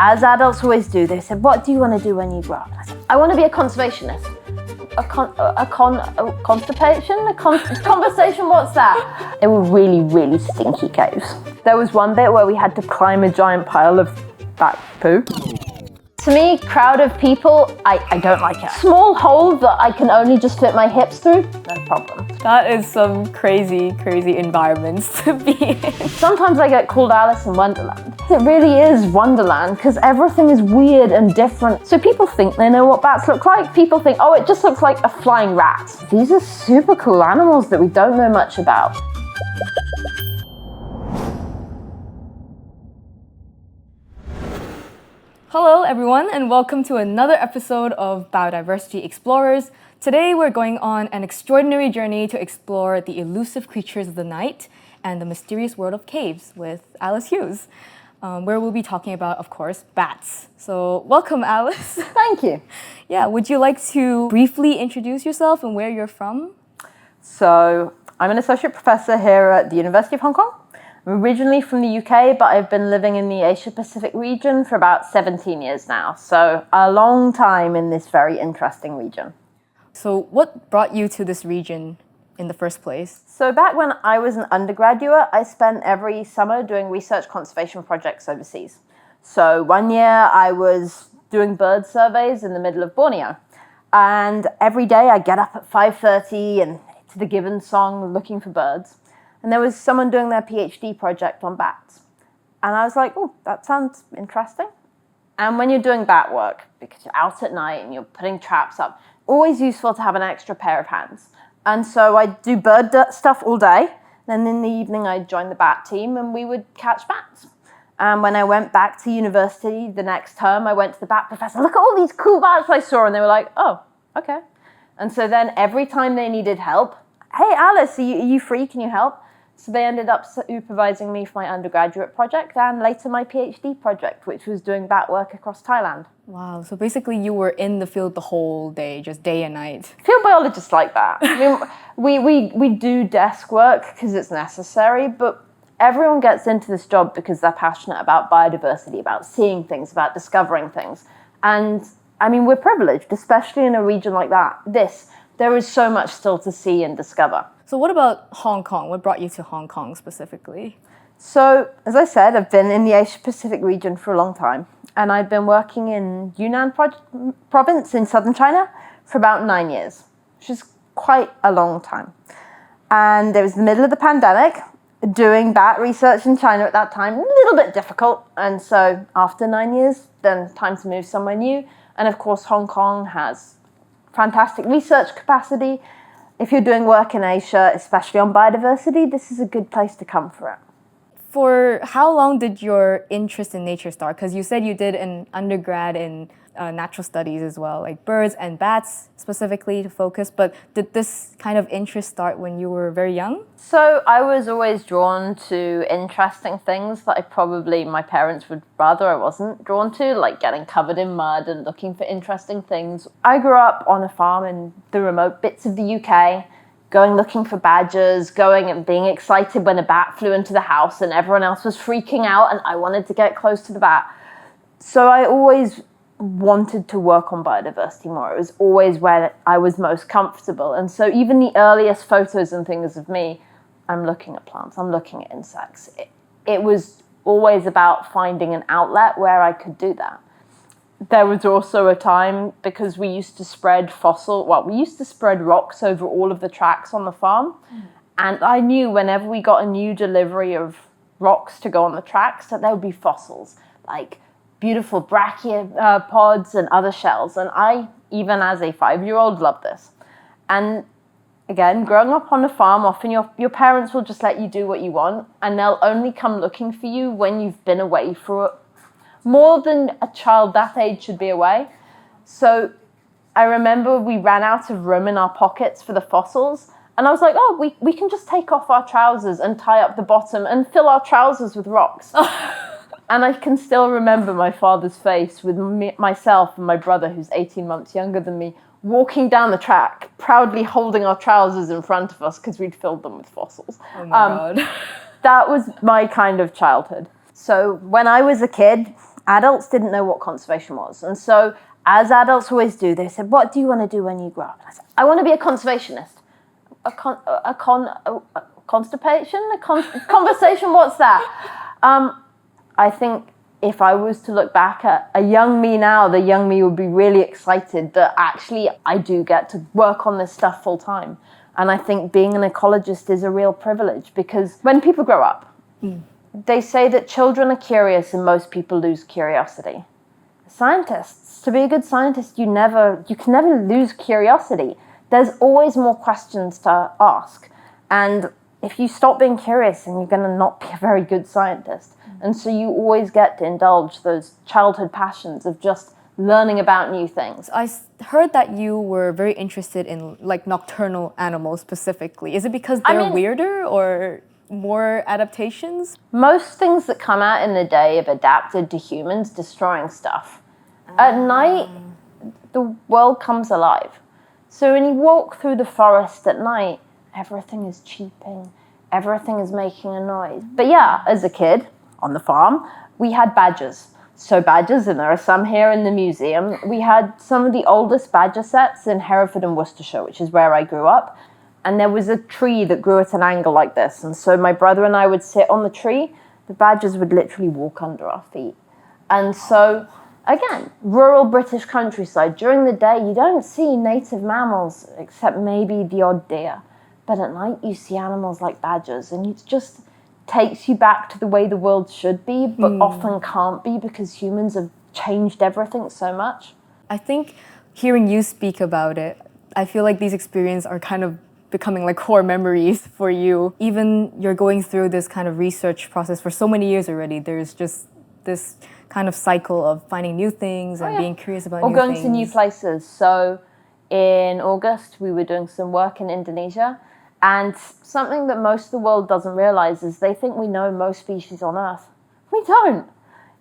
as adults always do, they said, what do you want to do when you grow up? And I said, I want to be a conservationist. Conversation, what's that? They were really, really stinky caves. There was one bit where we had to climb a giant pile of bat poo. To me, crowd of people, I don't like it. Small hole that I can only just fit my hips through, no problem. That is some crazy environments to be in. Sometimes I get called Alice in Wonderland. It really is Wonderland because everything is weird and different. So people think they know what bats look like. People think, oh, it just looks like a flying rat. These are super cool animals that we don't know much about. Hello everyone and welcome to another episode of Biodiversity Explorers. Today we're going on an extraordinary journey to explore the elusive creatures of the night and the mysterious world of caves with Alice Hughes, where we'll be talking about, of course, bats. So welcome, Alice. Thank you. Yeah, would you like to briefly introduce yourself and where you're from? So I'm an associate professor here at the University of Hong Kong. I'm originally from the UK, but I've been living in the Asia-Pacific region for about 17 years now. So a long time in this very interesting region. So what brought you to this region in the first place? So back when I was an undergraduate, I spent every summer doing research conservation projects overseas. So one year I was doing bird surveys in the middle of Borneo. And every day I get up at 5:30 and to the given song looking for birds. And there was someone doing their PhD project on bats. And I was like, oh, that sounds interesting. And when you're doing bat work, because you're out at night and you're putting traps up, always useful to have an extra pair of hands. And so I'd do bird stuff all day. Then in the evening, I'd join the bat team and we would catch bats. And when I went back to university the next term, I went to the bat professor, look at all these cool bats I saw. And they were like, oh, okay. And so then every time they needed help, hey, Alice, are you free? Can you help? So they ended up supervising me for my undergraduate project and later my PhD project, which was doing bat work across Thailand. Wow, so basically you were in the field the whole day, just day and night. Field biologists like that. I mean, we do desk work because it's necessary, but everyone gets into this job because they're passionate about biodiversity, about seeing things, about discovering things. And I mean, we're privileged, especially in a region like that. There is so much still to see and discover. So what about Hong Kong? What brought you to Hong Kong specifically? So, as I said, I've been in the Asia-Pacific region for a long time. And I've been working in Yunnan province in southern China for about 9 years, which is quite a long time. And it was the middle of the pandemic. Doing bat research in China at that time, a little bit difficult. And so after 9 years, then time to move somewhere new. And of course, Hong Kong has fantastic research capacity. If you're doing work in Asia, especially on biodiversity, this is a good place to come for it. For how long did your interest in nature start? Because you said you did an undergrad in natural studies as well, like birds and bats specifically to focus, but did this kind of interest start when you were very young? So I was always drawn to interesting things that my parents would rather I wasn't drawn to, like getting covered in mud and looking for interesting things. I grew up on a farm in the remote bits of the UK, going looking for badgers, going and being excited when a bat flew into the house and everyone else was freaking out and I wanted to get close to the bat. So I always wanted to work on biodiversity more. It was always where I was most comfortable. And so even the earliest photos and things of me, I'm looking at plants, I'm looking at insects. It was always about finding an outlet where I could do that. There was also a time, because we used to spread rocks over all of the tracks on the farm. And I knew whenever we got a new delivery of rocks to go on the tracks that there would be fossils, like beautiful brachiopods and other shells. And I, even as a 5-year-old, loved this. And again, growing up on a farm, often your parents will just let you do what you want, and they'll only come looking for you when you've been away for more than a child that age should be away. So I remember we ran out of room in our pockets for the fossils, and I was like, oh, we can just take off our trousers and tie up the bottom and fill our trousers with rocks. And I can still remember my father's face with myself and my brother, who's 18 months younger than me, walking down the track, proudly holding our trousers in front of us because we'd filled them with fossils. Oh my God. That was my kind of childhood. So when I was a kid, adults didn't know what conservation was. And so, as adults always do, they said, what do you want to do when you grow up? And I said, I want to be a conservationist. Conversation, what's that? I think if I was to look back at a young me now, the young me would be really excited that actually I do get to work on this stuff full time. And I think being an ecologist is a real privilege, because when people grow up, they say that children are curious and most people lose curiosity. Scientists, to be a good scientist, you can never lose curiosity. There's always more questions to ask. And if you stop being curious, then you're going to not be a very good scientist. And so you always get to indulge those childhood passions of just learning about new things. I heard that you were very interested in like nocturnal animals specifically. Is it because they're weirder or more adaptations? Most things that come out in the day have adapted to humans destroying stuff. At night, the world comes alive. So when you walk through the forest at night, everything is cheeping, everything is making a noise. But yeah, as a kid on the farm, we had badgers. So badgers, and there are some here in the museum, we had some of the oldest badger sets in Hereford and Worcestershire, which is where I grew up. And there was a tree that grew at an angle like this. And so my brother and I would sit on the tree. The badgers would literally walk under our feet. And so, again, rural British countryside. During the day, you don't see native mammals, except maybe the odd deer. But at night, you see animals like badgers. And it just takes you back to the way the world should be, but often can't be, because humans have changed everything so much. I think hearing you speak about it, I feel like these experiences are kind of becoming like core memories for you. Even you're going through this kind of research process for so many years already. There's just this kind of cycle of finding new things and being curious about new things. Or going to new places. So in August, we were doing some work in Indonesia. And something that most of the world doesn't realize is they think we know most species on Earth. We don't.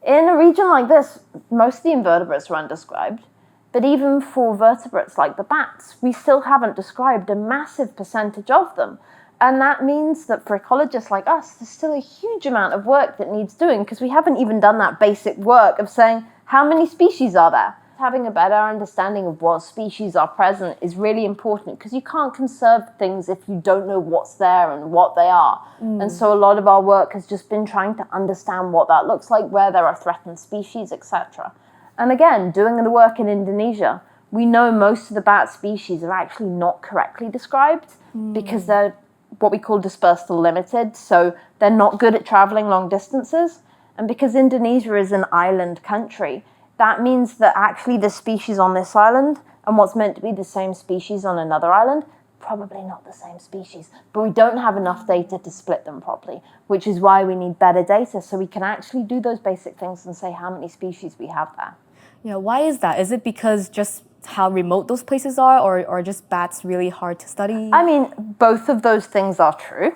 In a region like this, most of the invertebrates are undescribed. But even for vertebrates like the bats, we still haven't described a massive percentage of them. And that means that for ecologists like us, there's still a huge amount of work that needs doing, because we haven't even done that basic work of saying, how many species are there? Having a better understanding of what species are present is really important, because you can't conserve things if you don't know what's there and what they are. And so a lot of our work has just been trying to understand what that looks like, where there are threatened species, etc. And again, doing the work in Indonesia, we know most of the bat species are actually not correctly described because they're what we call dispersal limited, so they're not good at traveling long distances. And because Indonesia is an island country, that means that actually the species on this island and what's meant to be the same species on another island, probably not the same species. But we don't have enough data to split them properly, which is why we need better data so we can actually do those basic things and say how many species we have there. Yeah, why is that? Is it because just how remote those places are, or just bats really hard to study? I mean, both of those things are true.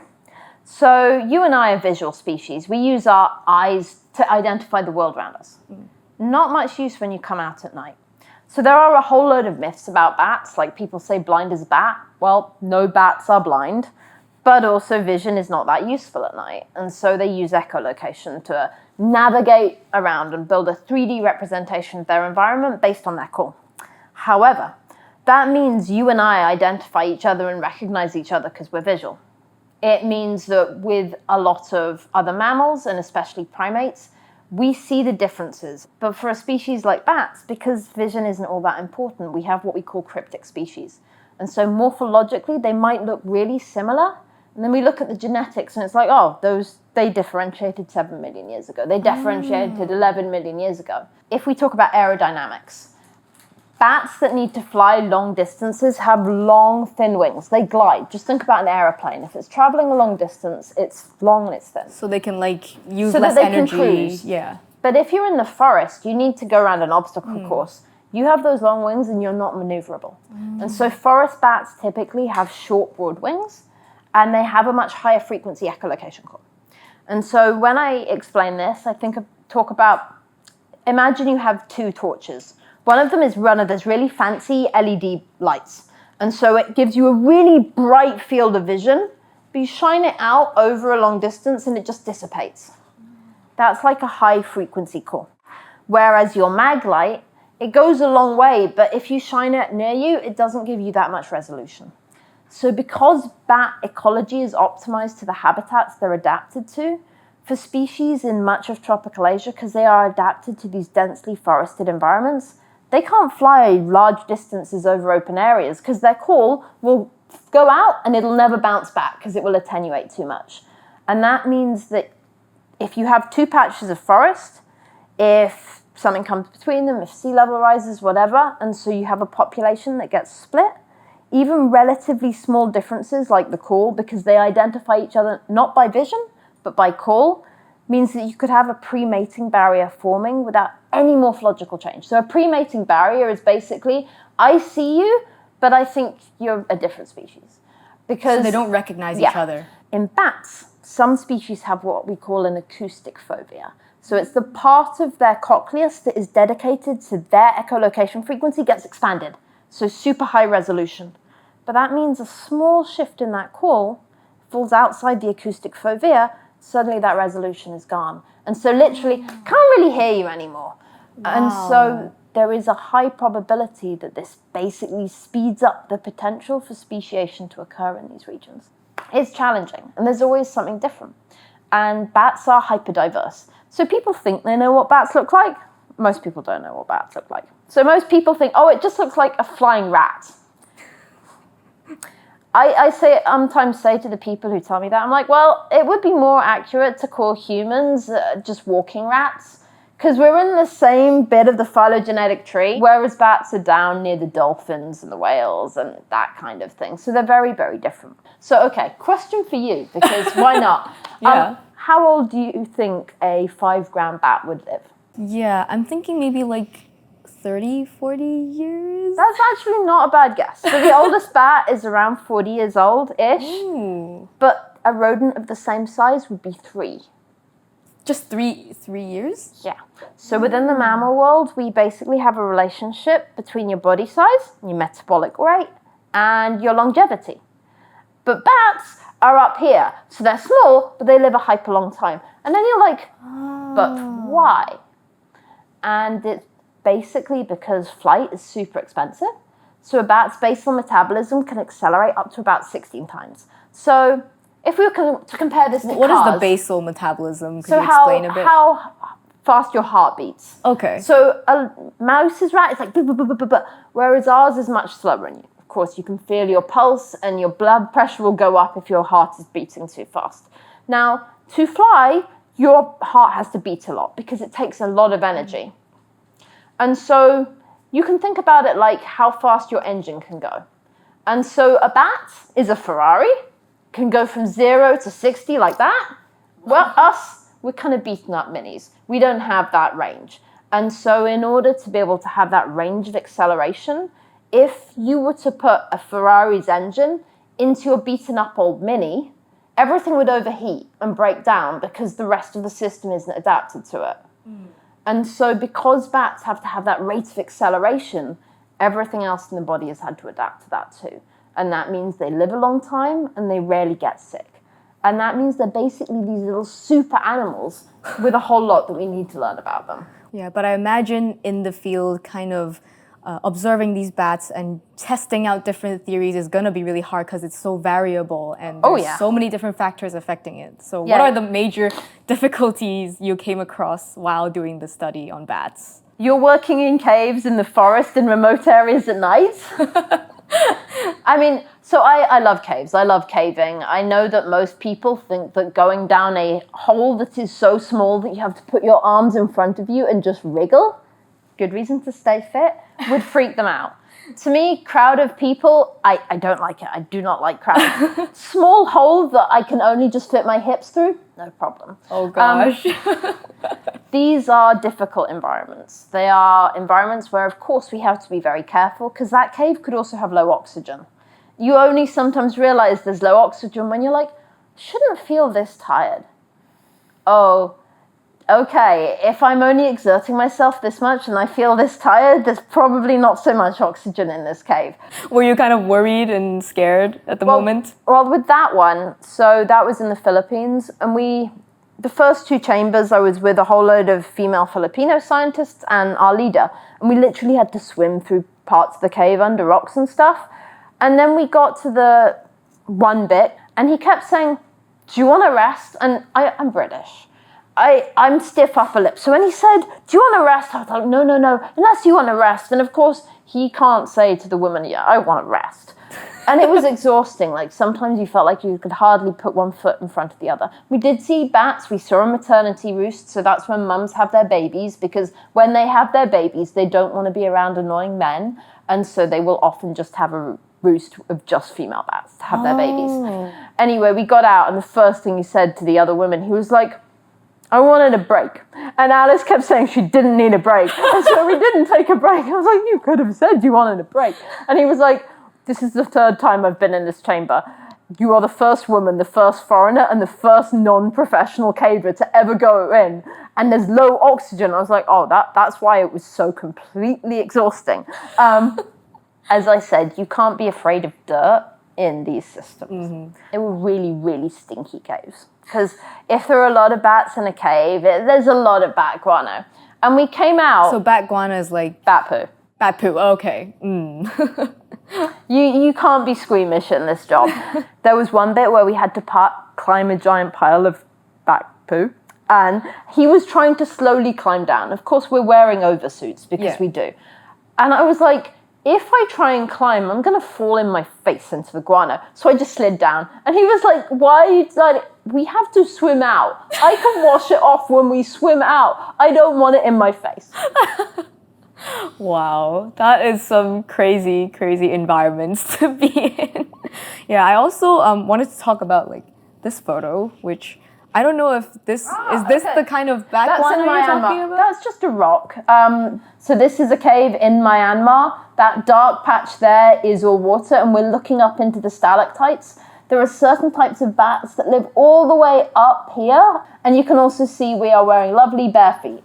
So you and I are visual species. We use our eyes to identify the world around us. Not much use when you come out at night. So there are a whole load of myths about bats, like people say blind as a bat. Well, no bats are blind, but also vision is not that useful at night. And so they use echolocation to navigate around and build a 3D representation of their environment based on their call. However, that means you and I identify each other and recognize each other because we're visual. It means that with a lot of other mammals, and especially primates, we see the differences. But for a species like bats, because vision isn't all that important, we have what we call cryptic species. And so morphologically, they might look really similar. And then we look at the genetics and it's like, oh, they differentiated 7 million years ago. They differentiated 11 million years ago. If we talk about aerodynamics, bats that need to fly long distances have long, thin wings. They glide. Just think about an aeroplane. If it's traveling a long distance, it's long and it's thin. So they can use so less that they energy. Can cruise. Yeah. But if you're in the forest, you need to go around an obstacle course. You have those long wings and you're not maneuverable. And so forest bats typically have short, broad wings, and they have a much higher frequency echolocation call. And so when I explain this, I talk about, imagine you have two torches. One of them is one of those really fancy LED lights. And so it gives you a really bright field of vision, but you shine it out over a long distance and it just dissipates. That's like a high frequency call. Whereas your mag light, it goes a long way, but if you shine it near you, it doesn't give you that much resolution. So because bat ecology is optimized to the habitats they're adapted to, for species in much of tropical Asia, because they are adapted to these densely forested environments, they can't fly large distances over open areas because their call will go out and it'll never bounce back because it will attenuate too much. And that means that if you have two patches of forest, if something comes between them, if sea level rises, whatever, and so you have a population that gets split, even relatively small differences like the call, because they identify each other not by vision, but by call, means that you could have a pre-mating barrier forming without any morphological change. So a pre-mating barrier is basically, I see you, but I think you're a different species. Because so they don't recognize each other. In bats, some species have what we call an acoustic phobia. So it's the part of their cochleus that is dedicated to their echolocation frequency gets expanded. So super high resolution. But that means a small shift in that call falls outside the acoustic fovea, suddenly that resolution is gone. And so literally, can't really hear you anymore. Wow. And so there is a high probability that this basically speeds up the potential for speciation to occur in these regions. It's challenging, and there's always something different. And bats are hyperdiverse. So people think they know what bats look like. Most people don't know what bats look like. So most people think, oh, it just looks like a flying rat. I sometimes say to the people who tell me that, I'm like, well, it would be more accurate to call humans just walking rats, because we're in the same bit of the phylogenetic tree, whereas bats are down near the dolphins and the whales and that kind of thing. So they're very, very different. So, okay, question for you, because why not? Yeah. How old do you think a 5-gram bat would live? Yeah, I'm thinking maybe like 30, 40 years? That's actually not a bad guess. So the oldest bat is around 40 years old-ish. Ooh. But a rodent of the same size would be 3. Just three years? Yeah. So within the mammal world, we basically have a relationship between your body size, your metabolic rate, and your longevity. But bats are up here. So they're small, but they live a hyper long time. And then you're like, but why? And it's basically because flight is super expensive. So a bat's basal metabolism can accelerate up to about 16 times. So if we were to compare this to what cars, is the basal metabolism? Could so you explain a bit? how fast your heart beats. Okay. So a mouse's rat is like, buh, buh, buh, buh, buh, buh, whereas ours is much slower. And of course, you can feel your pulse and your blood pressure will go up if your heart is beating too fast. Now, to fly, your heart has to beat a lot because it takes a lot of energy. And so you can think about it like how fast your engine can go. And so a bat is a Ferrari, can go from 0 to 60 like that. Well, us, we're kind of beating up minis. We don't have that range. And so in order to be able to have that range of acceleration, if you were to put a Ferrari's engine into your beaten up old mini, everything would overheat and break down because the rest of the system isn't adapted to it. And so because bats have to have that rate of acceleration, everything else in the body has had to adapt to that too. And that means they live a long time and they rarely get sick. And that means they're basically these little super animals with a whole lot that we need to learn about them. Yeah, but I imagine in the field kind of observing these bats and testing out different theories is going to be really hard because it's so variable and there's so many different factors affecting it. So what are the major difficulties you came across while doing the study on bats? You're working in caves in the forest in remote areas at night. I mean, so I love caves. I love caving. I know that most people think that going down a hole that is so small that you have to put your arms in front of you and just wriggle, good reason to stay fit, would freak them out. To me, crowd of people, I don't like it. I do not like crowds. Small hole that I can only just fit my hips through, no problem. Oh gosh. These are difficult environments. They are environments where, of course, we have to be very careful because that cave could also have low oxygen. You only sometimes realize there's low oxygen when you're like, shouldn't feel this tired. Oh, okay, if I'm only exerting myself this much and I feel this tired, there's probably not so much oxygen in this cave. Were you kind of worried and scared at the moment? Well, with that one, so that was in the Philippines, and we the first 2 chambers, I was with a whole load of female Filipino scientists and our leader. And we literally had to swim through parts of the cave under rocks and stuff. And then we got to the one bit, and he kept saying, do you want to rest? And I'm British. I'm stiff upper lip. So when he said, do you want to rest? I was like, no, unless you want to rest. And of course, he can't say to the woman, yeah, I want to rest. And it was exhausting. Like, sometimes you felt like you could hardly put one foot in front of the other. We did see bats. We saw a maternity roost. So that's when mums have their babies, because when they have their babies, they don't want to be around annoying men. And so they will often just have a roost of just female bats to have their babies. Anyway, we got out, and the first thing he said to the other women, he was like, I wanted a break. And Alice kept saying she didn't need a break. And so we didn't take a break. I was like, you could have said you wanted a break. And he was like, this is the 3rd time I've been in this chamber. You are the first woman, the first foreigner, and the first non-professional caver to ever go in. And there's low oxygen. I was like, oh, that's why it was so completely exhausting. As I said, you can't be afraid of dirt in these systems. They were really, really stinky caves. Because if there are a lot of bats in a cave, there's a lot of bat guano. And we came out... So bat guano is like... Bat poo. Bat poo, okay. You can't be squeamish in this job. There was one bit where we had to climb a giant pile of bat poo. And he was trying to slowly climb down. Of course, we're wearing oversuits because we do. And I was like, if I try and climb, I'm going to fall in my face into the guano. So I just slid down. And he was like, why are you like, we have to swim out. I can wash it off when we swim out. I don't want it in my face. Wow, that is some crazy, crazy environments to be in. Yeah, I also wanted to talk about like this photo, which I don't know if this is the kind of background you're talking about? That's just a rock. So this is a cave in Myanmar. That dark patch there is all water, and we're looking up into the stalactites. There are certain types of bats that live all the way up here, and you can also see we are wearing lovely bare feet.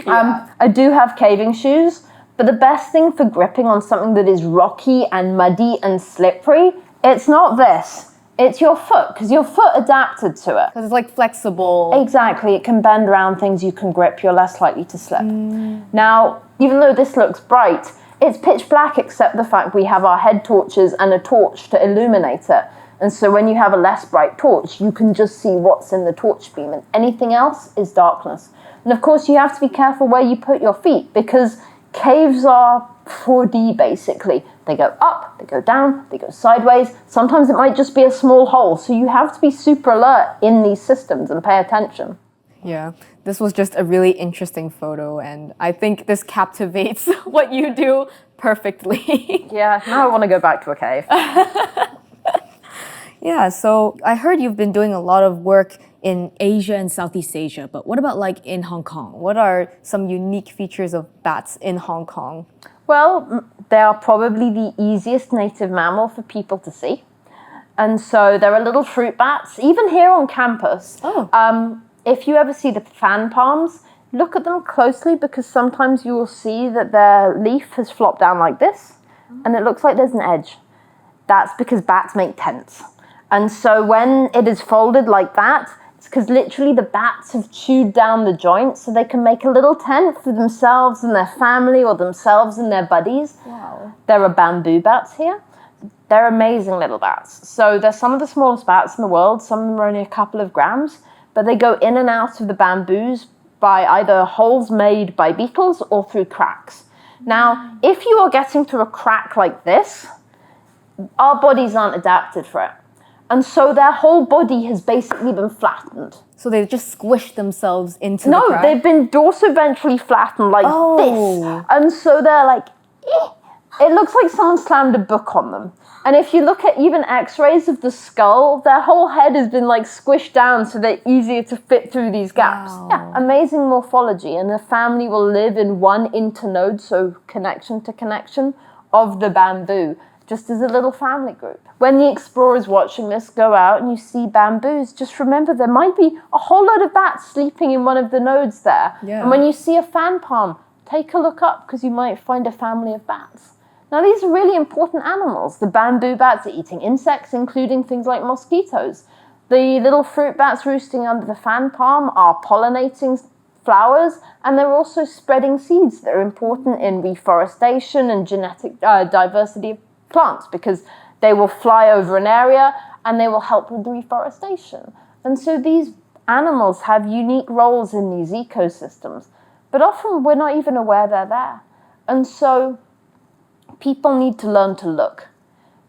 I do have caving shoes, but the best thing for gripping on something that is rocky and muddy and slippery, it's not this. It's your foot, because your foot adapted to it. Because it's like flexible. Exactly, it can bend around things, you can grip, you're less likely to slip. Now, even though this looks bright, it's pitch black except the fact we have our head torches and a torch to illuminate it. And so when you have a less bright torch, you can just see what's in the torch beam, and anything else is darkness. And of course, you have to be careful where you put your feet, because caves are 4D basically. They go up, they go down, they go sideways. Sometimes it might just be a small hole. So you have to be super alert in these systems and pay attention. Yeah, this was just a really interesting photo, and I think this captivates what you do perfectly. Yeah, now I want to go back to a cave. Yeah, so I heard you've been doing a lot of work in Asia and Southeast Asia, but what about like in Hong Kong? What are some unique features of bats in Hong Kong? Well, they are probably the easiest native mammal for people to see. And so there are little fruit bats, even here on campus. If you ever see the fan palms, look at them closely, because sometimes you will see that their leaf has flopped down like this, and it looks like there's an edge. That's because bats make tents. And so when it is folded like that, it's because literally the bats have chewed down the joint so they can make a little tent for themselves and their family, or themselves and their buddies. Wow. There are bamboo bats here. They're amazing little bats. So they're some of the smallest bats in the world. Some of them are only a couple of grams, but they go in and out of the bamboos by either holes made by beetles or through cracks. Now, if you are getting through a crack like this, our bodies aren't adapted for it. And so their whole body has basically been flattened. So they just squish themselves into the crack? No, they've been dorsoventrally flattened like this. And so they're like, eh. It looks like someone slammed a book on them. And if you look at even x-rays of the skull, their whole head has been like squished down so they're easier to fit through these gaps. Wow. Yeah, amazing morphology. And the family will live in one internode, so connection to connection, of the bamboo, just as a little family group. When the explorers watching this go out and you see bamboos, just remember there might be a whole load of bats sleeping in one of the nodes there. Yeah. And when you see a fan palm, take a look up, because you might find a family of bats. Now, these are really important animals. The bamboo bats are eating insects, including things like mosquitoes. The little fruit bats roosting under the fan palm are pollinating flowers, and they're also spreading seeds that are important in reforestation and genetic diversity of plants, because they will fly over an area and they will help with reforestation. And so these animals have unique roles in these ecosystems, but often we're not even aware they're there. And so people need to learn to look,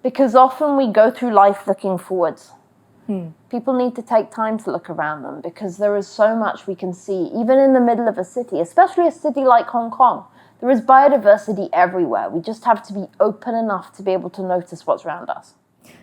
because often we go through life looking forwards. People need to take time to look around them, because there is so much we can see, even in the middle of a city, especially a city like Hong Kong. There is biodiversity everywhere. We just have to be open enough to be able to notice what's around us.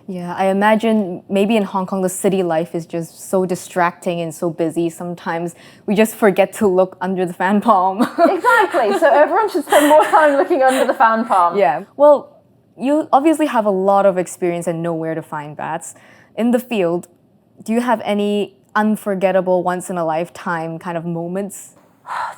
Yeah, I imagine maybe in Hong Kong, the city life is just so distracting and so busy. Sometimes we just forget to look under the fan palm. Exactly. So everyone should spend more time looking under the fan palm. Yeah. Well, you obviously have a lot of experience and know where to find bats. In the field, do you have any unforgettable, once-in-a-lifetime kind of moments?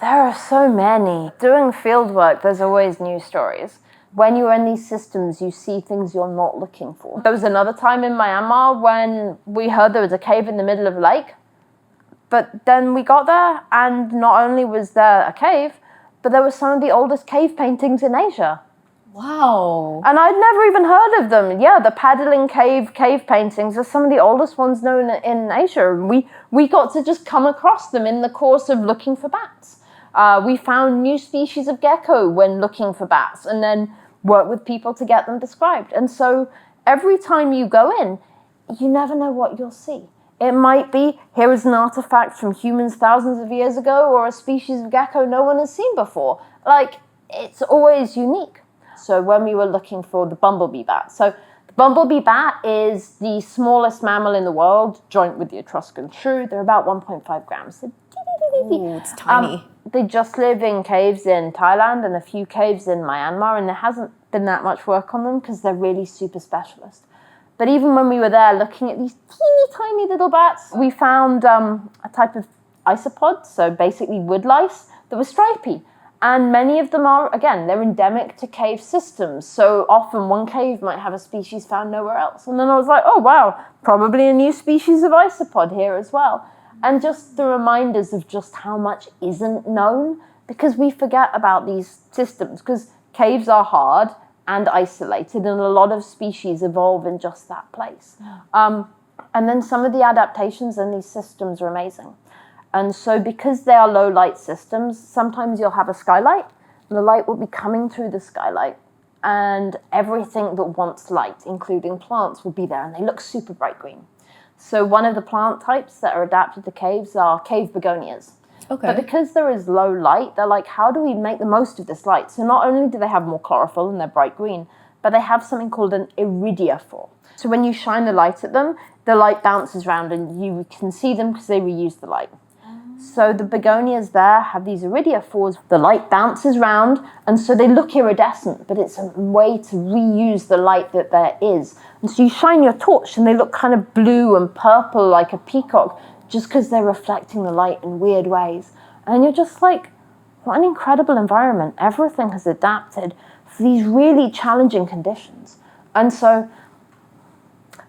There are so many. Doing field work, there's always new stories. When you're in these systems, you see things you're not looking for. There was another time in Myanmar when we heard there was a cave in the middle of a lake, but then we got there, and not only was there a cave, but there were some of the oldest cave paintings in Asia. Wow. And I'd never even heard of them. Yeah, the paddling cave paintings are some of the oldest ones known in Asia. We got to just come across them in the course of looking for bats. We found new species of gecko when looking for bats, and then worked with people to get them described. And so every time you go in, you never know what you'll see. It might be, here is an artifact from humans thousands of years ago, or a species of gecko no one has seen before. Like, it's always unique. So when we were looking for the bumblebee bat. So the bumblebee bat is the smallest mammal in the world, joint with the Etruscan shrew. They're about 1.5 grams. Ooh, it's tiny. They just live in caves in Thailand and a few caves in Myanmar, and there hasn't been that much work on them because they're really super specialist. But even when we were there looking at these teeny tiny little bats, we found a type of isopod, so basically wood lice, that was stripy. And many of them are, again, they're endemic to cave systems. So often one cave might have a species found nowhere else. And then I was like, oh, wow, probably a new species of isopod here as well. And just the reminders of just how much isn't known, because we forget about these systems, because caves are hard and isolated, and a lot of species evolve in just that place. And then some of the adaptations in these systems are amazing. And so because they are low light systems, sometimes you'll have a skylight, and the light will be coming through the skylight, and everything that wants light, including plants, will be there, and they look super bright green. So one of the plant types that are adapted to caves are cave begonias. Okay. But because there is low light, they're like, how do we make the most of this light? So not only do they have more chlorophyll and they're bright green, but they have something called an iridiophore. So when you shine the light at them, the light bounces around and you can see them because they reuse the light. So the begonias there have these iridiophores. The light bounces around, and so they look iridescent, but it's a way to reuse the light that there is. And so you shine your torch, and they look kind of blue and purple like a peacock, just because they're reflecting the light in weird ways. And you're just like, what an incredible environment. Everything has adapted for these really challenging conditions. And so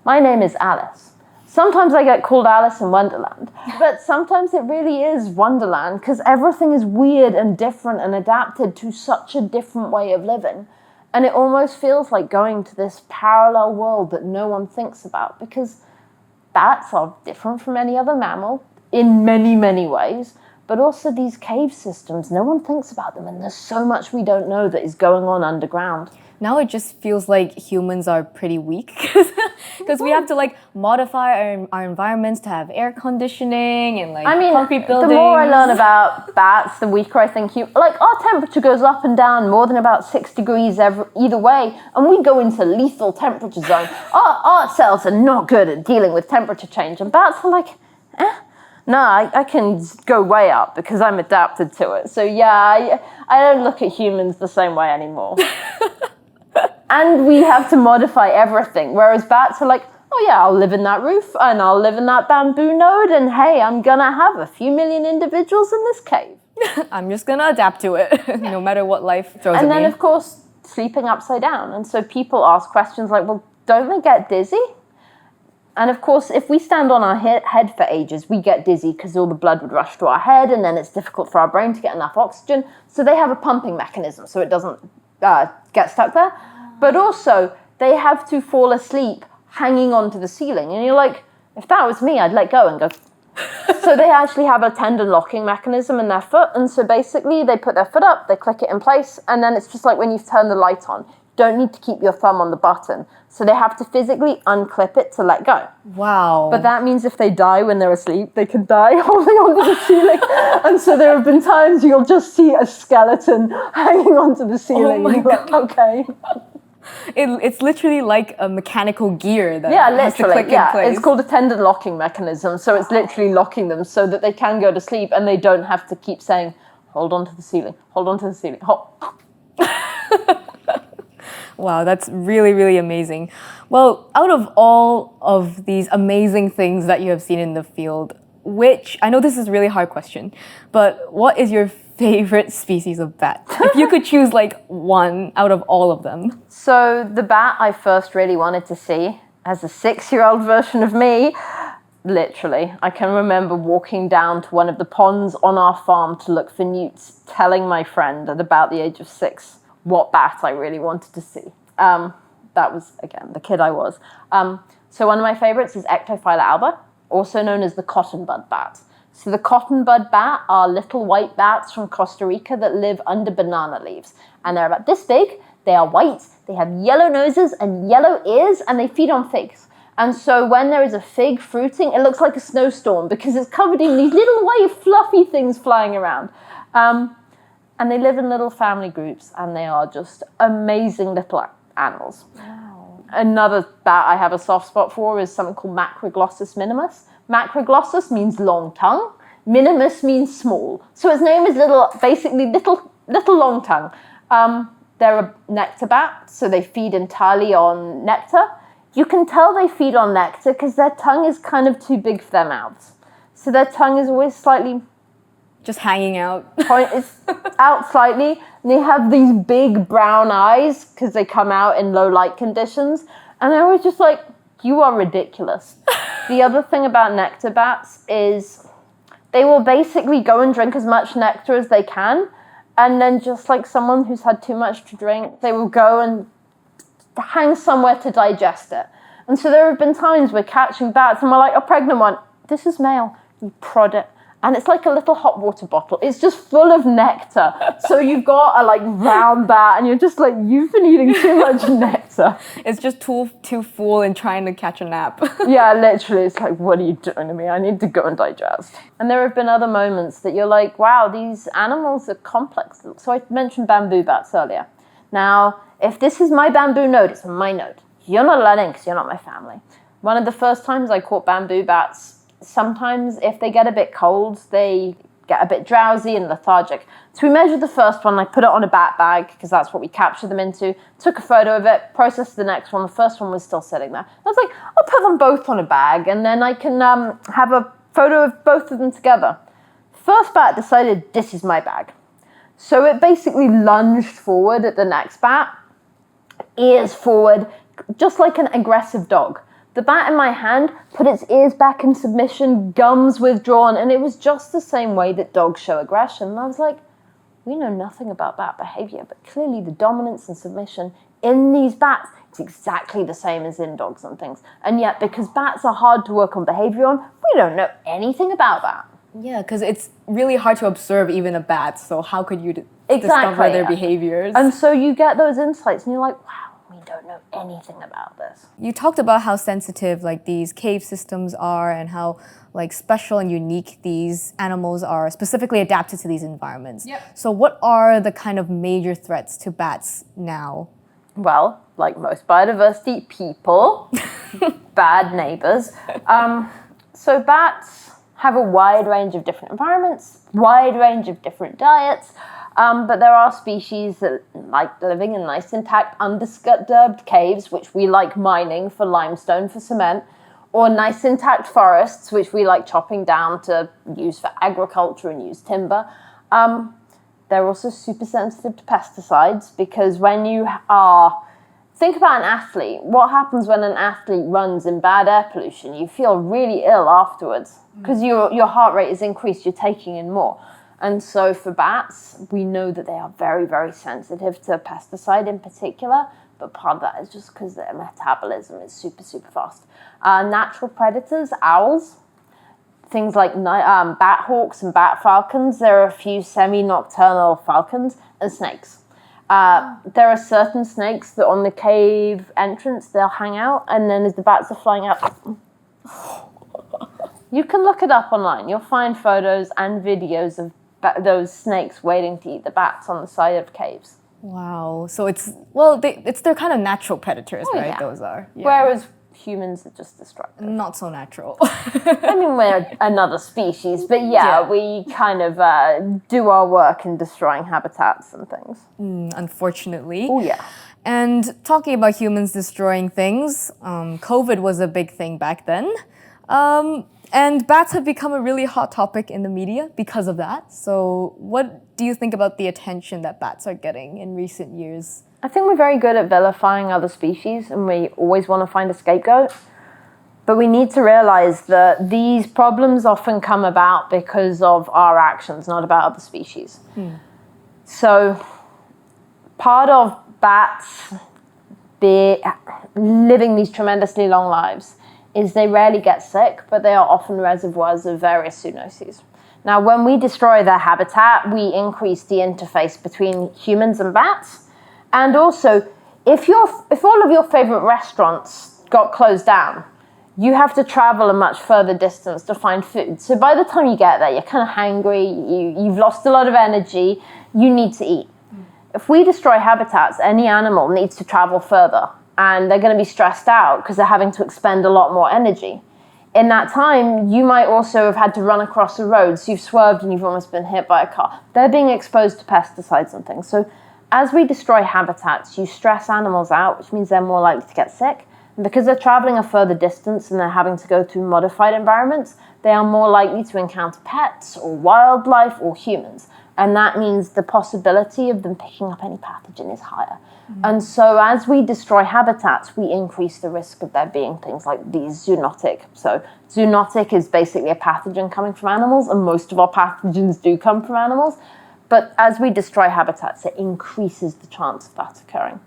my name is Alice. Sometimes I get called Alice in Wonderland, but sometimes it really is Wonderland, because everything is weird and different and adapted to such a different way of living. And it almost feels like going to this parallel world that no one thinks about, because bats are different from any other mammal in many, many ways, but also these cave systems, no one thinks about them, and there's so much we don't know that is going on underground. Now it just feels like humans are pretty weak because we have to like modify our environments to have air conditioning and like concrete buildings. The more I learn about bats, the weaker I think like our temperature goes up and down more than about 6 degrees either way, and we go into lethal temperature zone. Our cells are not good at dealing with temperature change, and bats are like, no, I can go way up because I'm adapted to it. So yeah, I don't look at humans the same way anymore. And we have to modify everything. Whereas bats are like, oh yeah, I'll live in that roof and I'll live in that bamboo node, and hey, I'm gonna have a few million individuals in this cave. I'm just gonna adapt to it, no matter what life throws at me. And then of course, sleeping upside down. And so people ask questions like, well, don't they get dizzy? And of course, if we stand on our head for ages, we get dizzy because all the blood would rush to our head, and then it's difficult for our brain to get enough oxygen. So they have a pumping mechanism so it doesn't get stuck there. But also, they have to fall asleep hanging onto the ceiling. And you're like, if that was me, I'd let go and go. So they actually have a tendon locking mechanism in their foot. And so basically, they put their foot up, they click it in place, and then it's just like when you've turned the light on. Don't need to keep your thumb on the button. So they have to physically unclip it to let go. Wow. But that means if they die when they're asleep, they can die holding onto the ceiling. And so there have been times you'll just see a skeleton hanging onto the ceiling. And you're like, okay. It's literally like a mechanical gear that has to literally, click in place. It's called a tendon locking mechanism. So it's literally locking them so that they can go to sleep and they don't have to keep saying, hold on to the ceiling, hold on to the ceiling. Wow, that's really, really amazing. Well, out of all of these amazing things that you have seen in the field, which, I know this is a really hard question, but what is your favorite species of bat? If you could choose like one out of all of them. So the bat I first really wanted to see as a 6-year-old version of me, literally, I can remember walking down to one of the ponds on our farm to look for newts, telling my friend at about the age of 6 what bat I really wanted to see. That was, again, the kid I was. So one of my favorites is Ectophyla alba, also known as the cottonbud bat. So the cottonbud bat are little white bats from Costa Rica that live under banana leaves. And they're about this big, they are white, they have yellow noses and yellow ears, and they feed on figs. And so when there is a fig fruiting, it looks like a snowstorm because it's covered in these little white fluffy things flying around. And they live in little family groups, and they are just amazing little animals. Wow. Another bat I have a soft spot for is something called Macroglossus minimus. Macroglossus means long tongue. Minimus means small. So its name is basically little long tongue. They're a nectar bat, so they feed entirely on nectar. You can tell they feed on nectar because their tongue is kind of too big for their mouths. So their tongue is always slightly just hanging out. It's out slightly. And they have these big brown eyes because they come out in low light conditions. And I was just like, you are ridiculous. The other thing about nectar bats is they will basically go and drink as much nectar as they can. And then just like someone who's had too much to drink, they will go and hang somewhere to digest it. And so there have been times we're catching bats and we're like, a pregnant one, this is male. You prod it. And it's like a little hot water bottle. It's just full of nectar. So you've got a like round bat and you're just like, you've been eating too much nectar. It's just too full and trying to catch a nap. Yeah, literally. It's like, what are you doing to me? I need to go and digest. And there have been other moments that you're like, wow, these animals are complex. So I mentioned bamboo bats earlier. Now, if this is my bamboo node, it's my node. You're not allowed in because you're not my family. One of the first times I caught bamboo bats, sometimes if they get a bit cold, they get a bit drowsy and lethargic. So we measured the first one, I put it on a bat bag because that's what we captured them into, took a photo of it, processed the next one. The first one was still sitting there. I was like, I'll put them both on a bag and then I can have a photo of both of them together. First bat decided, this is my bag. So it basically lunged forward at the next bat, ears forward, just like an aggressive dog. The bat in my hand put its ears back in submission, gums withdrawn, and it was just the same way that dogs show aggression. And I was like, we know nothing about bat behavior, but clearly the dominance and submission in these bats is exactly the same as in dogs and things. And yet, because bats are hard to work on behavior on, we don't know anything about that. Yeah, because it's really hard to observe even a bat, so how could you discover their behaviors? And so you get those insights, and you're like, wow, we don't know anything about this. You talked about how sensitive like these cave systems are and how like special and unique these animals are, specifically adapted to these environments. Yep. So what are the kind of major threats to bats now? Well, like most biodiversity, people, bad neighbours. So bats have a wide range of different environments, wide range of different diets, but there are species that like living in nice intact undisturbed caves, which we like mining for limestone for cement, or nice intact forests, which we like chopping down to use for agriculture and use timber. They're also super sensitive to pesticides because when you are think about an athlete. What happens when an athlete runs in bad air pollution? You feel really ill afterwards because your heart rate is increased, you're taking in more. And so for bats, we know that they are very, very sensitive to pesticide in particular, but part of that is just because their metabolism is super, super fast. Natural predators, owls, things like bat hawks and bat falcons. There are a few semi-nocturnal falcons and snakes. There are certain snakes that on the cave entrance, they'll hang out, and then as the bats are flying out, you can look it up online. You'll find photos and videos of those snakes waiting to eat the bats on the side of caves. Wow. So it's they're kind of natural predators, right? Yeah. Those are. Yeah. Whereas humans are just destructive. Not so natural. I mean, we're another species, but we kind of do our work in destroying habitats and things. Unfortunately. Oh, yeah. And talking about humans destroying things, COVID was a big thing back then. And bats have become a really hot topic in the media because of that. So what do you think about the attention that bats are getting in recent years? I think we're very good at vilifying other species, and we always want to find a scapegoat. But we need to realize that these problems often come about because of our actions, not about other species. So part of bats living these tremendously long lives is they rarely get sick, but they are often reservoirs of various zoonoses. Now, when we destroy their habitat, we increase the interface between humans and bats. And also, if all of your favorite restaurants got closed down, you have to travel a much further distance to find food. So by the time you get there, you're kind of hangry, you've lost a lot of energy, you need to eat. If we destroy habitats, any animal needs to travel further, and they're going to be stressed out because they're having to expend a lot more energy. In that time, you might also have had to run across a road, so you've swerved and you've almost been hit by a car. They're being exposed to pesticides and things. So as we destroy habitats, you stress animals out, which means they're more likely to get sick. And because they're traveling a further distance and they're having to go through modified environments, they are more likely to encounter pets or wildlife or humans. And that means the possibility of them picking up any pathogen is higher. And so as we destroy habitats, we increase the risk of there being things like these zoonotic. So zoonotic is basically a pathogen coming from animals, and most of our pathogens do come from animals. But as we destroy habitats, it increases the chance of that occurring.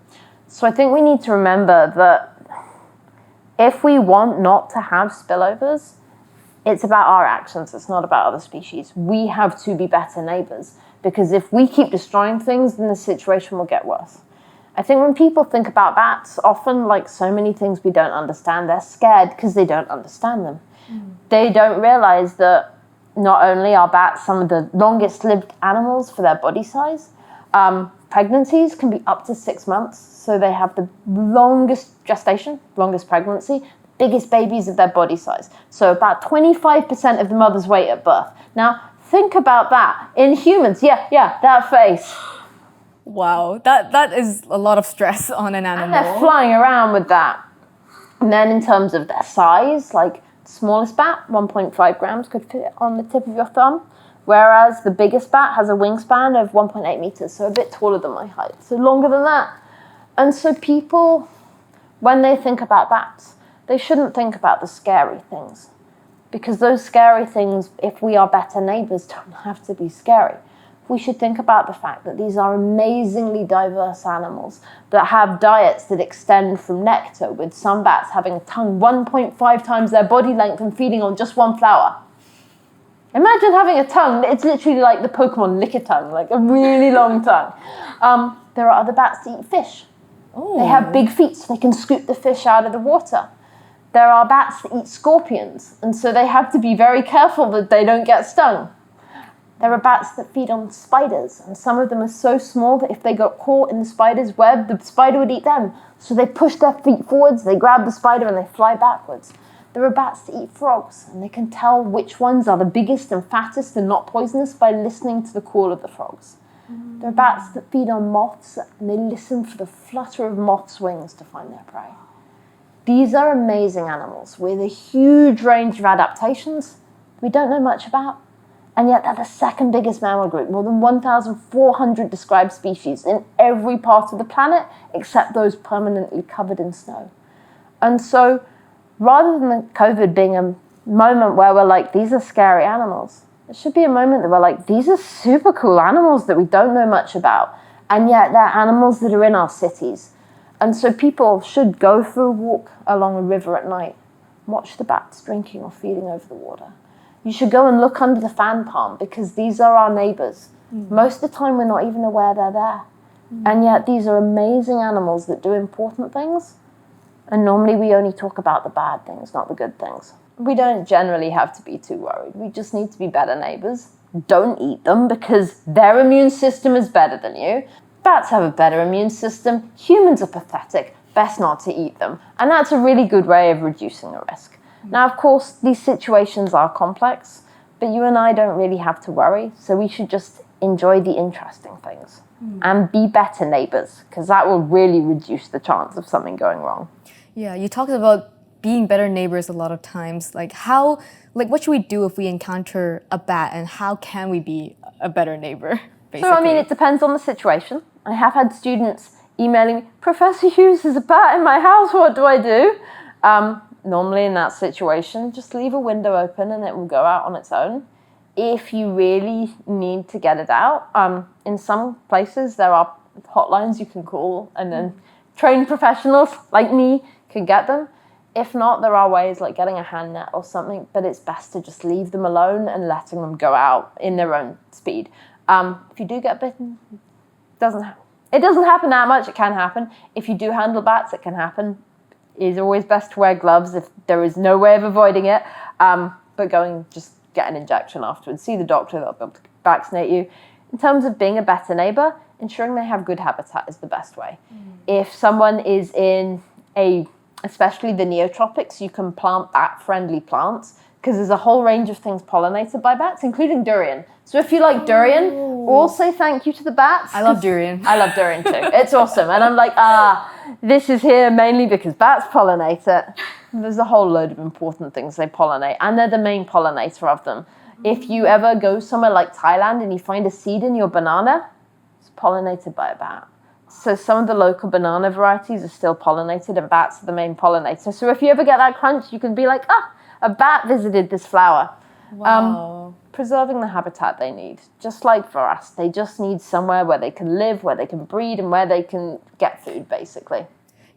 So I think we need to remember that if we want not to have spillovers, it's about our actions, it's not about other species. We have to be better neighbours, because if we keep destroying things, then the situation will get worse. I think when people think about bats, often, like so many things we don't understand, they're scared because they don't understand them. They don't realise that not only are bats some of the longest lived animals for their body size, pregnancies can be up to 6 months, so they have the longest gestation, longest pregnancy, biggest babies of their body size. So about 25% of the mother's weight at birth. Now, think about that. In humans, that face. Wow, that is a lot of stress on an animal. And they're flying around with that. And then in terms of their size, like the smallest bat, 1.5 grams could fit on the tip of your thumb, whereas the biggest bat has a wingspan of 1.8 meters, so a bit taller than my height, so longer than that. And so people, when they think about bats, they shouldn't think about the scary things, because those scary things, if we are better neighbours, don't have to be scary. We should think about the fact that these are amazingly diverse animals that have diets that extend from nectar, with some bats having a tongue 1.5 times their body length and feeding on just one flower. Imagine having a tongue, it's literally like the Pokemon Lickitung, like a really long tongue. There are other bats that eat fish. Ooh. They have big feet, so they can scoop the fish out of the water. There are bats that eat scorpions, and so they have to be very careful that they don't get stung. There are bats that feed on spiders, and some of them are so small that if they got caught in the spider's web, the spider would eat them. So they push their feet forwards, they grab the spider, and they fly backwards. There are bats that eat frogs, and they can tell which ones are the biggest and fattest and not poisonous by listening to the call of the frogs. There are bats that feed on moths, and they listen for the flutter of moths' wings to find their prey. These are amazing animals with a huge range of adaptations we don't know much about. And yet they're the second biggest mammal group, more than 1,400 described species in every part of the planet, except those permanently covered in snow. And so rather than COVID being a moment where we're like, these are scary animals, it should be a moment that we're like, these are super cool animals that we don't know much about. And yet they're animals that are in our cities. And so people should go for a walk along a river at night, watch the bats drinking or feeding over the water. You should go and look under the fan palm because these are our neighbours. Most of the time we're not even aware they're there. And yet these are amazing animals that do important things. And normally we only talk about the bad things, not the good things. We don't generally have to be too worried. We just need to be better neighbours. Don't eat them because their immune system is better than you. Bats have a better immune system. Humans are pathetic. Best not to eat them. And that's a really good way of reducing the risk. Now, of course, these situations are complex, but you and I don't really have to worry. So we should just enjoy the interesting things and be better neighbours because that will really reduce the chance of something going wrong. Yeah, you talked about being better neighbors a lot of times. What should we do if we encounter a bat and how can we be a better neighbor, basically? So, I mean, it depends on the situation. I have had students emailing me, Professor Hughes, there's a bat in my house, what do I do? Normally in that situation, just leave a window open and it will go out on its own. If you really need to get it out, in some places there are hotlines you can call and then trained professionals like me can get them. If not, there are ways like getting a hand net or something, but it's best to just leave them alone and letting them go out in their own speed. If you do get bitten, it doesn't happen that much. It can happen. If you do handle bats, it can happen. It is always best to wear gloves if there is no way of avoiding it. But just get an injection afterwards. See the doctor, they'll be able to vaccinate you. In terms of being a better neighbour, ensuring they have good habitat is the best way. If someone is in especially the neotropics, you can plant bat-friendly plants because there's a whole range of things pollinated by bats, including durian. So if you like durian, also thank you to the bats. I love durian. I love durian too. It's awesome. And I'm like, this is here mainly because bats pollinate it. There's a whole load of important things they pollinate, and they're the main pollinator of them. If you ever go somewhere like Thailand and you find a seed in your banana, it's pollinated by a bat. So some of the local banana varieties are still pollinated and bats are the main pollinator. So if you ever get that crunch, you can be like, a bat visited this flower. Wow. Preserving the habitat they need, just like for us. They just need somewhere where they can live, where they can breed, and where they can get food, basically.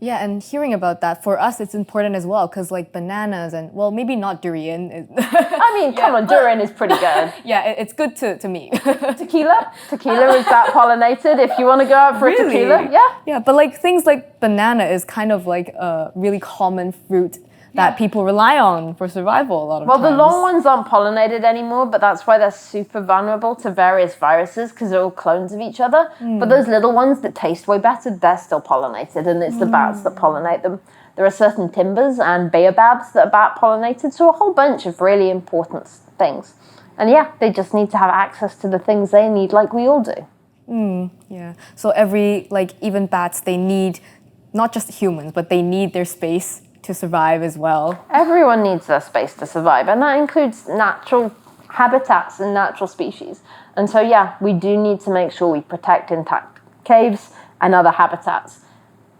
Yeah, and hearing about that, for us, it's important as well, because like bananas and, well, maybe not durian. I mean, come on, durian is pretty good. Yeah, it's good to me. Tequila is bat pollinated. If you want to go out for a tequila, yeah. Yeah, but like things like banana is kind of like a really common fruit that people rely on for survival a lot of times. Well, the long ones aren't pollinated anymore, but that's why they're super vulnerable to various viruses because they're all clones of each other. But those little ones that taste way better, they're still pollinated, and it's the bats that pollinate them. There are certain timbers and baobabs that are bat pollinated, so a whole bunch of really important things. And yeah, they just need to have access to the things they need like we all do. Yeah, so even bats, they need not just humans, but they need their space to survive as well. Everyone needs their space to survive, and that includes natural habitats and natural species. And so, yeah, we do need to make sure we protect intact caves and other habitats.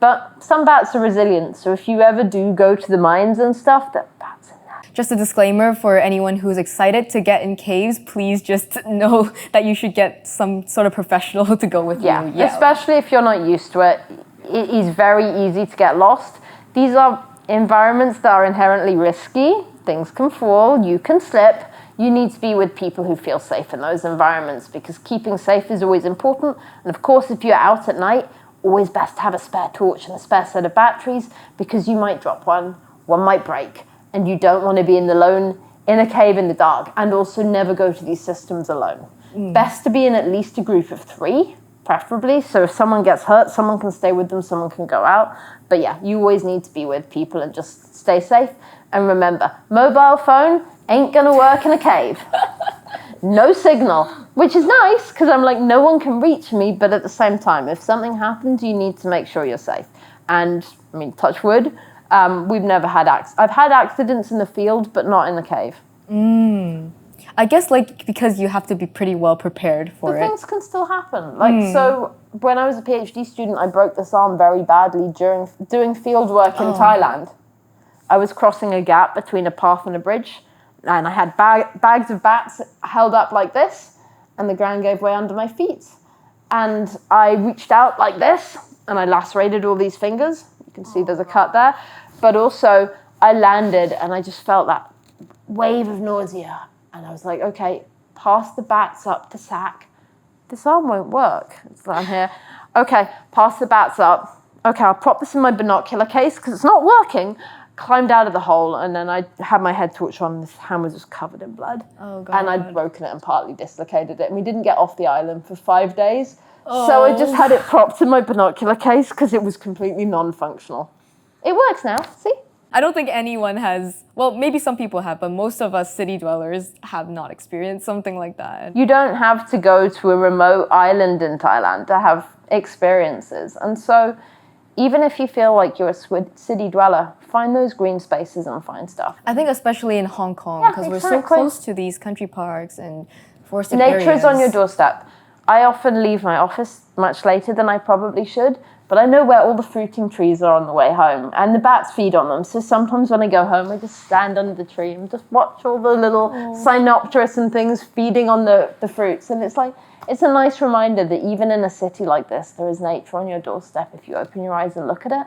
But some bats are resilient, so if you ever do go to the mines and stuff, there are bats in there. Just a disclaimer for anyone who's excited to get in caves, please just know that you should get some sort of professional to go with you. Yeah, especially if you're not used to it. It is very easy to get lost. These are environments that are inherently risky. Things can fall, you can slip. You need to be with people who feel safe in those environments because keeping safe is always important. And of course, if you're out at night, always best to have a spare torch and a spare set of batteries because you might drop one might break, and you don't want to be alone in a cave in the dark. And also never go to these systems alone. Best to be in at least a group of 3, preferably. So if someone gets hurt, someone can stay with them, someone can go out. But yeah, you always need to be with people and just stay safe. And remember, mobile phone ain't gonna work in a cave. No signal, which is nice because I'm like, no one can reach me. But at the same time, if something happens, you need to make sure you're safe. And I mean, touch wood, we've never had I've had accidents in the field, but not in the cave. I guess like because you have to be pretty well prepared for it. Things can still happen. Like, so when I was a PhD student, I broke this arm very badly during doing field work in Thailand. I was crossing a gap between a path and a bridge, and I had bags of bats held up like this, and the ground gave way under my feet. And I reached out like this, and I lacerated all these fingers. You can see there's a cut there. But also, I landed, and I just felt that wave of nausea. And I was like, okay, pass the bats up to SAC. This arm won't work. So I'm here. Okay, pass the bats up. Okay, I'll prop this in my binocular case because it's not working. Climbed out of the hole, and then I had my head torch on. This hand was just covered in blood. Oh, God. And I'd broken it and partly dislocated it. And we didn't get off the island for 5 days. So I just had it propped in my binocular case because it was completely non-functional. It works now, see? I don't think anyone has, well, maybe some people have, but most of us city dwellers have not experienced something like that. You don't have to go to a remote island in Thailand to have experiences. And so even if you feel like you're a city dweller, find those green spaces and find stuff. I think especially in Hong Kong, because we're so close to these country parks and forested areas. Nature is on your doorstep. I often leave my office much later than I probably should, but I know where all the fruiting trees are on the way home, and the bats feed on them. So sometimes when I go home, I just stand under the tree and just watch all the little Cynopterus and things feeding on the fruits. And it's like, it's a nice reminder that even in a city like this, there is nature on your doorstep if you open your eyes and look at it.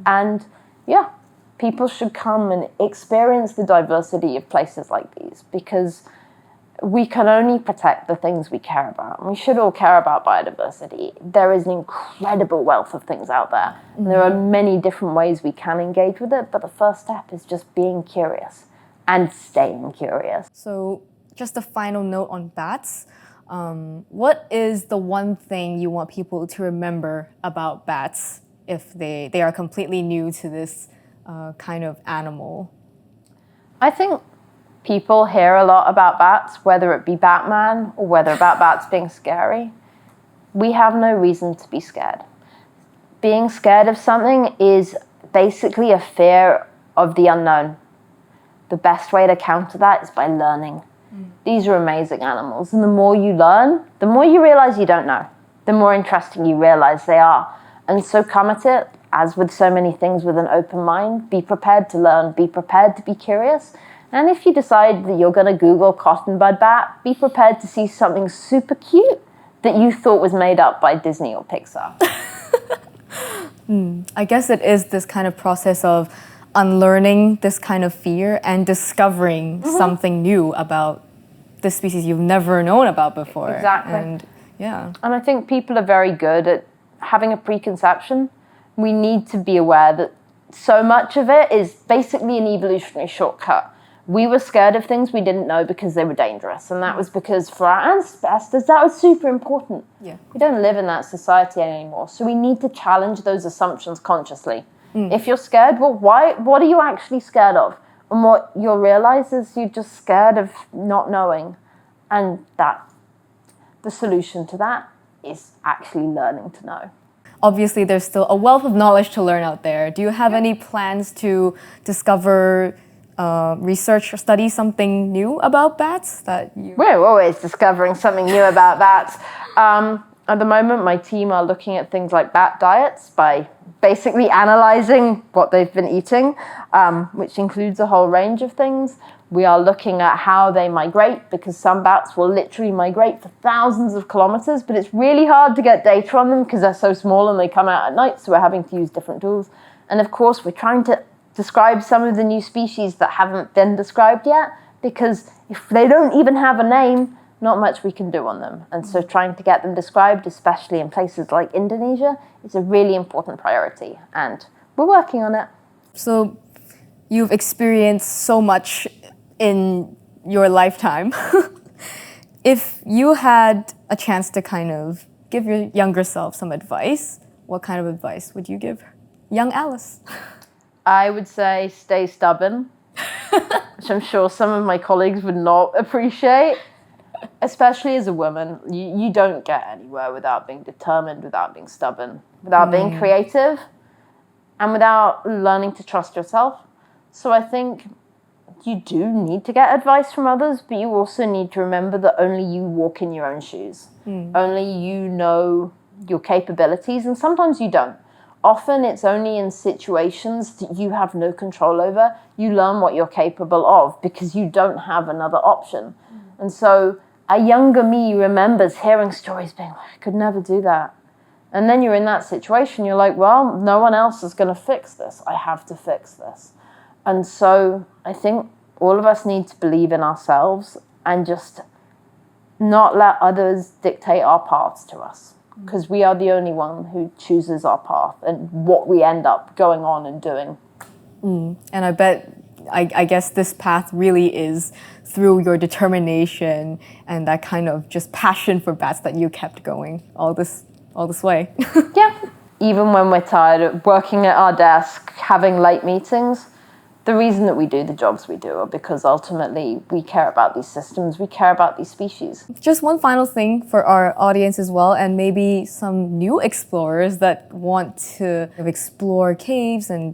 And yeah, people should come and experience the diversity of places like these, because we can only protect the things we care about. And we should all care about biodiversity. There is an incredible wealth of things out there. And there are many different ways we can engage with it, but the first step is just being curious and staying curious. So just a final note on bats. What is the one thing you want people to remember about bats if they are completely new to this kind of animal? I think people hear a lot about bats, whether it be Batman or whether about bats being scary. We have no reason to be scared. Being scared of something is basically a fear of the unknown. The best way to counter that is by learning. These are amazing animals, and the more you learn, the more you realize you don't know, the more interesting you realize they are. And so come at it, as with so many things, with an open mind. Be prepared to learn, be prepared to be curious. And if you decide that you're going to Google cotton bud bat, be prepared to see something super cute that you thought was made up by Disney or Pixar. I guess it is this kind of process of unlearning this kind of fear and discovering something new about this species you've never known about before. Exactly. And yeah. And I think people are very good at having a preconception. We need to be aware that so much of it is basically an evolutionary shortcut. We were scared of things we didn't know because they were dangerous. And that was because for our ancestors, that was super important. Yeah. We don't live in that society anymore. So we need to challenge those assumptions consciously. If you're scared, well, why? What are you actually scared of? And what you'll realize is you're just scared of not knowing. And that the solution to that is actually learning to know. Obviously, there's still a wealth of knowledge to learn out there. Do you have any plans to discover, research or study something new about bats? We're always discovering something new about bats. At the moment, my team are looking at things like bat diets by basically analyzing what they've been eating, which includes a whole range of things. We are looking at how they migrate, because some bats will literally migrate for thousands of kilometers, but it's really hard to get data on them because they're so small and they come out at night, so we're having to use different tools. And of course, we're trying to describe some of the new species that haven't been described yet, because if they don't even have a name, not much we can do on them. And so trying to get them described, especially in places like Indonesia, is a really important priority, and we're working on it. So you've experienced so much in your lifetime. If you had a chance to kind of give your younger self some advice, what kind of advice would you give young Alice? I would say stay stubborn, which I'm sure some of my colleagues would not appreciate. Especially as a woman, you don't get anywhere without being determined, without being stubborn, without being creative, and without learning to trust yourself. So I think you do need to get advice from others, but you also need to remember that only you walk in your own shoes. Only you know your capabilities, and sometimes you don't. Often it's only in situations that you have no control over, you learn what you're capable of because you don't have another option. And so a younger me remembers hearing stories being like, I could never do that. And then you're in that situation, you're like, well, no one else is going to fix this. I have to fix this. And so I think all of us need to believe in ourselves and just not let others dictate our paths to us. Because we are the only one who chooses our path and what we end up going on and doing. And I bet, I guess this path really is through your determination and that kind of just passion for bats that you kept going all this way. Yeah. Even when we're tired of working at our desk, having late meetings, the reason that we do the jobs we do are because ultimately we care about these systems, we care about these species. Just one final thing for our audience as well, and maybe some new explorers that want to explore caves and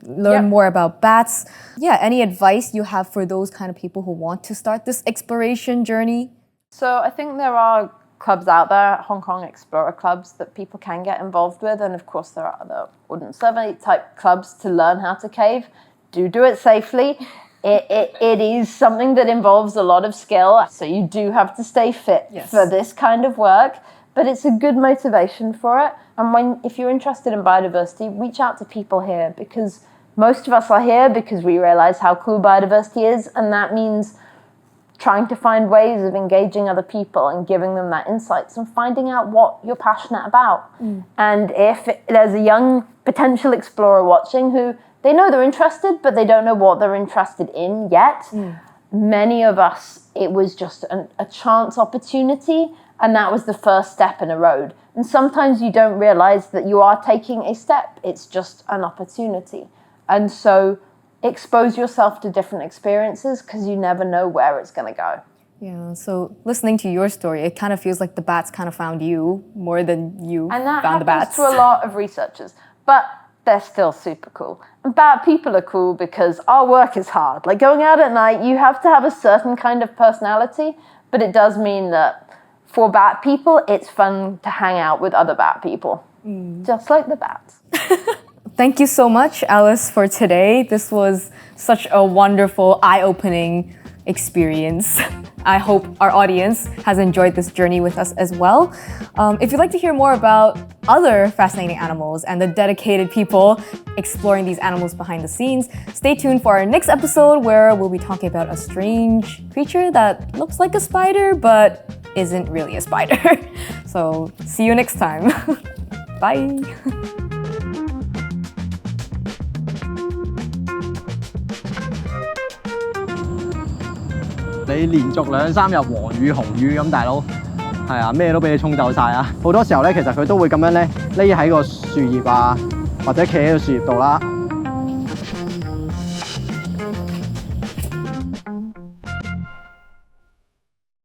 learn more about bats. Yeah, any advice you have for those kind of people who want to start this exploration journey? So I think there are clubs out there, Hong Kong explorer clubs that people can get involved with, and of course there are other Ordnance Survey type clubs to learn how to cave. Do it safely. It is something that involves a lot of skill, so you do have to stay fit for this kind of work, but it's a good motivation for it. And if you're interested in biodiversity, reach out to people here, because most of us are here because we realize how cool biodiversity is, and that means trying to find ways of engaging other people and giving them that insights and finding out what you're passionate about. And if there's a young potential explorer watching who they know they're interested, but they don't know what they're interested in yet. Many of us, it was just a chance opportunity, and that was the first step in a road. And sometimes you don't realize that you are taking a step. It's just an opportunity. And so expose yourself to different experiences because you never know where it's going to go. Yeah, so listening to your story, it kind of feels like the bats kind of found you more than you found the bats. And that happens to a lot of researchers. But they're still super cool. And bat people are cool because our work is hard. Like going out at night, you have to have a certain kind of personality, but it does mean that for bat people, it's fun to hang out with other bat people, just like the bats. Thank you so much, Alice, for today. This was such a wonderful, eye-opening experience. I hope our audience has enjoyed this journey with us as well. If you'd like to hear more about other fascinating animals and the dedicated people exploring these animals behind the scenes, stay tuned for our next episode where we'll be talking about a strange creature that looks like a spider but isn't really a spider. So see you next time. Bye. 你連續2、3日黃雨紅雨咁，大佬係啊，咩都俾你沖走晒啊！好多時候咧，其實佢都會咁樣咧，匿喺個樹葉啊，或者企喺個樹葉度啦。